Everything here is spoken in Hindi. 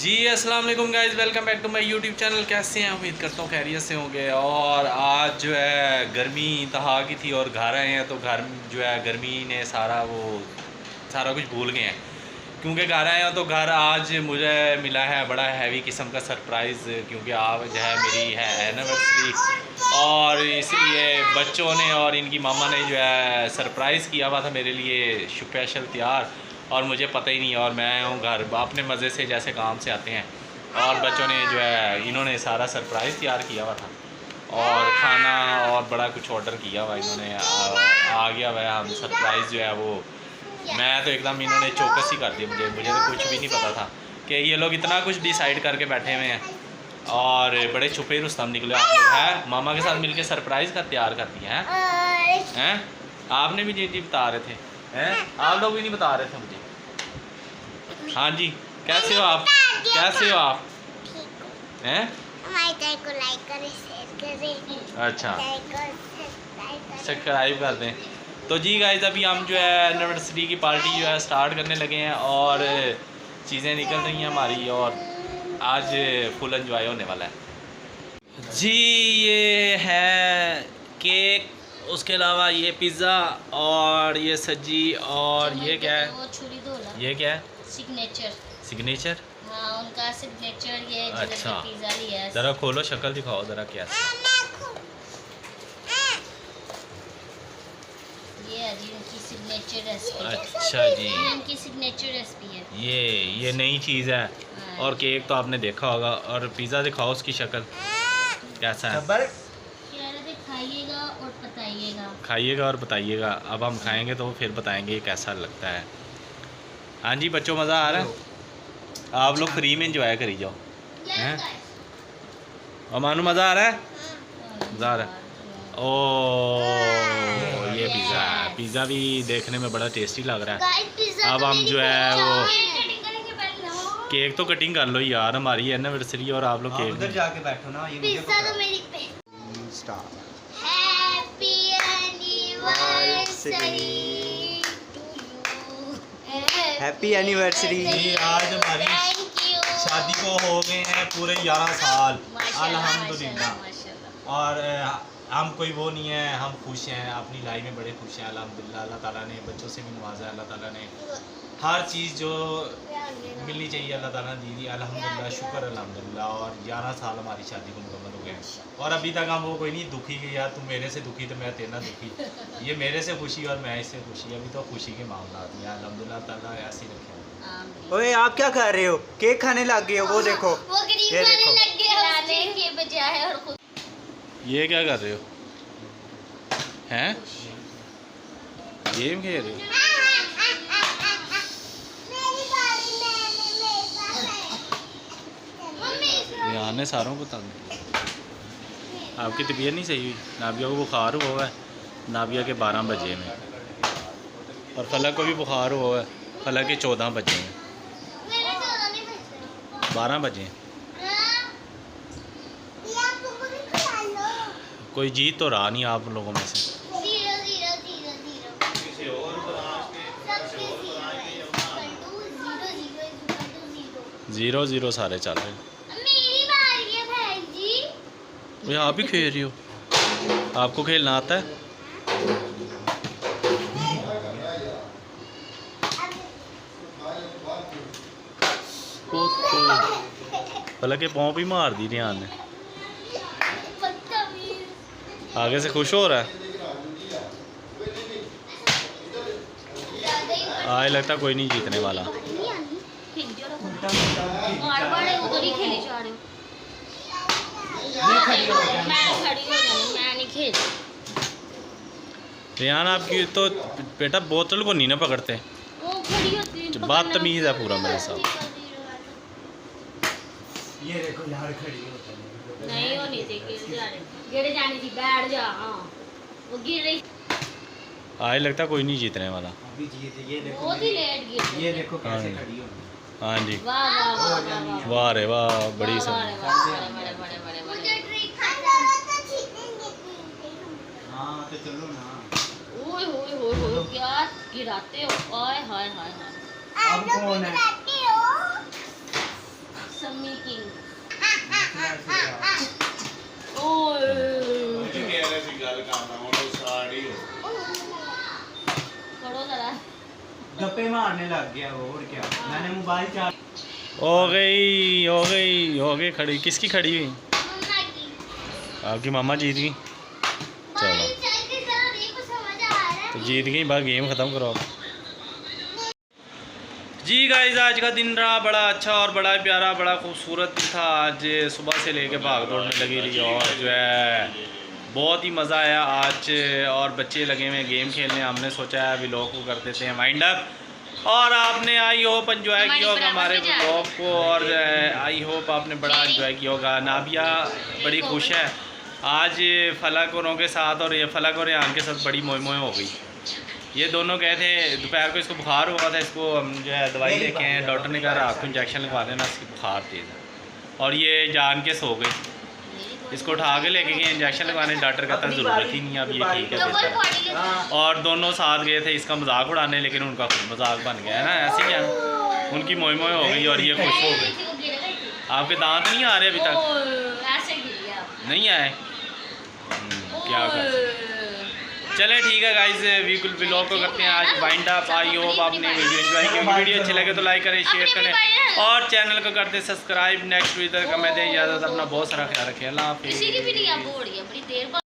जी अस्सलाम वालेकुम guys, welcome back to my YouTube channel. कैसे हैं? उम्मीद करता हूँ खैरियत से होंगे। और आज जो है गर्मी इंतहा की थी और घर आए हैं तो घर जो है गर्मी ने सारा कुछ भूल गए हैं, क्योंकि घर आए हैं तो घर आज मुझे मिला है बड़ा हैवी किस्म का सरप्राइज़, क्योंकि आज जो है मेरी है एनिवर्सरी और इसलिए बच्चों ने और इनकी मामा ने जो है सरप्राइज़ किया हुआ था मेरे लिए स्पेशल तैयार, और मुझे पता ही नहीं। और मैं हूँ घर अपने मज़े से जैसे काम से आते हैं, और बच्चों ने जो है इन्होंने सारा सरप्राइज़ तैयार किया हुआ था और खाना और बड़ा कुछ ऑर्डर किया हुआ इन्होंने आ गया हुआ है। हम सरप्राइज़ जो है वो मैं तो एकदम इन्होंने चौकस ही कर दी। मुझे तो कुछ भी नहीं पता था कि ये लोग इतना कुछ डिसाइड करके बैठे हुए हैं, और बड़े छुपे रुस्तम निकले आप लोग हैं। मामा के साथ मिलके सरप्राइज़ का तैयार कर दिया हैं। आपने भी जी बता रहे थे हैं, आप लोग भी नहीं बता रहे थे मुझे। हाँ जी, कैसे हो आप? कैसे हो आप? हैं? को लाइक करें, शेयर करें। अच्छा, सब्सक्राइब कर दें। तो जी गाइस, अभी हम जो है एनिवर्सरी की पार्टी जो है स्टार्ट करने लगे हैं और चीज़ें निकल रही हैं हमारी, और आज फुल एंजॉय होने वाला है जी। ये है केक, उसके अलावा ये पिज़्ज़ा और ये सब्जी, और ये क्या है? वो छुरी धोला। ये क्या है? सिग्नेचर। सिग्नेचर? हाँ, उनका सिग्नेचर ये है। अच्छा, पिज़्ज़ा लिया है। ज़रा खोलो, शक्ल दिखाओ ज़रा क्या है। ये है जी उनकी सिग्नेचर रेसिपी। अच्छा जी, ये उनकी सिग्नेचर रेसिपी है। ये नई चीज़ है। और केक तो आपने देखा होगा, और पिज़्ज़ा दिखाओ उसकी शक्ल कैसा है। खाइएगा और बताइएगा। खाइएगा और बताइएगा। अब हम खाएंगे तो फिर बताएंगे कैसा लगता है। हाँ जी बच्चों, मज़ा आ रहा है? आप लोग फ्री में एंजॉय करी जाओ हैं। और मानू मज़ा आ रहा है? मज़ा आ रहा है। ओ ये पिज़्ज़ा है। पिज़्ज़ा भी देखने में बड़ा टेस्टी लग रहा है। अब हम जो है वो केक तो कटिंग कर लो यार, हमारी एनिवर्सरी और आप लोग केक उधर जाके बैठो ना। ये पिज़्ज़ा तो मेरी पे। Start. Happy anniversary to you. Happy anniversary. आज हमारी शादी को हो गए हैं पूरे 11 साल अल्हम्दुलिल्लाह। और हम कोई वो नहीं है, हम खुश हैं, अपनी लाइफ में बड़े खुश हैं अल्हम्दुलिल्लाह। अल्लाह ताला ने बच्चों से भी नवाजा है, अल्लाह ताला ने हर चीज़ जो मिलनी चाहिए अल्लाह ताला ने दी थी अल्हम्दुलिल्लाह, शुक्र अल्हम्दुलिल्लाह। और 11 साल हमारी शादी को मुकम्मल हो गए और अभी तक हम वो कोई नहीं दुखी कि यार तुम मेरे से दुखी तो मैं तेरा दुखी। ये मेरे से खुशी और मैं इससे खुशी, अभी तो खुशी के मामला दिया अल्हम्दुलिल्लाह, ताला ऐसे ही रखे। ओए आप क्या कर रहे हो? केक खाने लग गए हो? वो देखो, वो गरीब ये वाले देखो। लग गए खिलाने के बजाय और खुद। ये क्या कर रहे हो हैं? गेम खेल रहे हो? यहाँ ने सारों को तंग। आपकी तबीयत नहीं सही हुई, नाबिया को बुखार हुआ है। नाबिया के 12 बजे में, और फलक को भी बुखार हुआ है। फलक के 14 बजे हैं, 12 बजे। कोई जीत तो रहा नहीं आप लोगों में से। 0-0 सारे चल रहे हैं। भाई आप ही खेल रही हो? आपको खेलना आता है? भला के पाँव भी मार दी रियान ने। आगे से खुश हो रहा है। आज लगता कोई नहीं जीतने वाला। रियान आपकी तो बेटा बोतल को नहीं ना पकड़ते, बदतमीज है पूरा मेरे साथ। ये देखो यार खड़ी हो। नहीं होनी थी, गिर जानी थी। बैठ जा। हाँ, वो गिर रही। आज लगता कोई नहीं जीतने वाला। अभी जीत। ये देखो, बहुत ही लेट गिर। ये देखो कैसे खड़ी हो। हाँ जी, वाह वाह वाह वाह रे वाह, बड़ी सब। हाँ तो चलो ना। ओए होए होए होए, क्या गिराते हो? ओए हाय हाय हाय। अब कौन है? शम्मी किंग ओए छोड़ो जरा गप्पे मारने लग गया वो, और क्या। मैंने मोबाइल चार्ज हो गई खड़ी। किसकी खड़ी हुई? मम्मा की आपकी मामा जीत गई। चलो तो जीत गई, बस गेम ख़त्म करो आप। जी गाइस, आज का दिन रहा बड़ा अच्छा और बड़ा प्यारा, बड़ा खूबसूरत दिन था। आज सुबह से लेके भाग दौड़ने लगी रही और जो है बहुत ही मज़ा आया आज। और बच्चे लगे हुए गेम खेलने, हमने सोचा है व्लॉग को कर देते हैं वाइंड अप। और आपने आई होप एंजॉय किया होगा हमारे व्लॉग को, और आई होप आपने बड़ा एंजॉय किया होगा। नाबिया बड़ी खुश है आज फलक औरों के साथ, और ये फलक और रेहान के साथ बड़ी मोए मोए हो गई। ये दोनों गए थे दोपहर को, इसको बुखार हुआ था, इसको हम जो है दवाई लेके आए हैं। डॉक्टर ने कहा रात को इंजेक्शन लगवा देना, इसकी बुखार तेज़ है। और ये जान के सो गई, इसको उठा के लेके गए इंजेक्शन लगवाने। डॉक्टर कहता ज़रूरत ही नहीं, अब ये ठीक है बेहतर है। और दोनों साथ गए थे इसका मजाक उड़ाने, लेकिन उनका मजाक बन गया है ना, ऐसे ही है। उनकी मोए मोए हो गई और ये खुश हो गई। आपके दांत नहीं आ रहे अभी तक? ऐसे गिर गया नहीं आए? क्या कर, चले ठीक है गाइस, बिल्कुल व्लॉग को करते हैं आज वाइंड अप। आई होप आपने वीडियो एंजॉय की। वीडियो अच्छी लगे तो लाइक करें, शेयर करें और चैनल को करते सब्सक्राइब। नेक्स्ट वीडियो तक मैं दें इजाज़त, अपना बहुत सारा ख्याल रखें। अल्लाह हाफिज़।